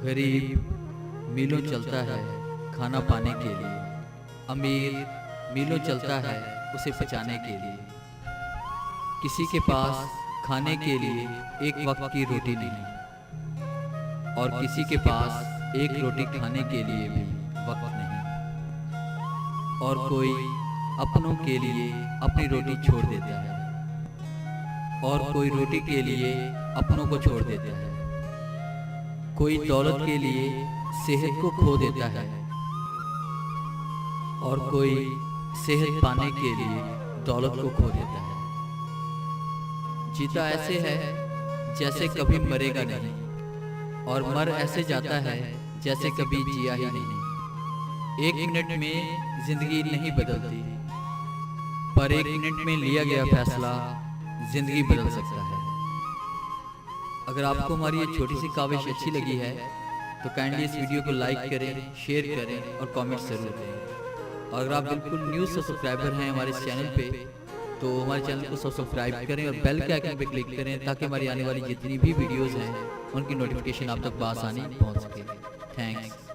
गरीब मीलों चलता है खाना पाने के लिए, अमीर मीलों चलता है उसे बचाने के लिए। किसी के पास खाने के लिए एक वक्त की रोटी नहीं और किसी के पास एक रोटी खाने के लिए भी वक्त नहीं। और कोई अपनों के लिए अपनी रोटी छोड़ देता है और कोई रोटी के लिए अपनों को छोड़ देता है। कोई दौलत के लिए सेहत को खो देता है और कोई सेहत पाने के लिए दौलत को खो देता है। जीता ऐसे है जैसे कभी मरेगा नहीं और मर ऐसे जाता है जैसे कभी जिया ही नहीं। 1 मिनट में जिंदगी नहीं बदलती, पर 1 मिनट में लिया गया फैसला जिंदगी बदल सकता है। अगर आपको हमारी ये छोटी सी काविश अच्छी लगी है तो काइंडली इस वीडियो को लाइक करें, शेयर करें और कमेंट जरूर करें। और अगर आप बिल्कुल न्यू सब्सक्राइबर हैं हमारे चैनल पे तो हमारे चैनल को सब्सक्राइब करें और बेल के आइकन पे क्लिक करें ताकि हमारी आने वाली जितनी भी वीडियोस हैं उनकी नोटिफिकेशन आप तक बआसानी पहुंच सके। थैंक्स।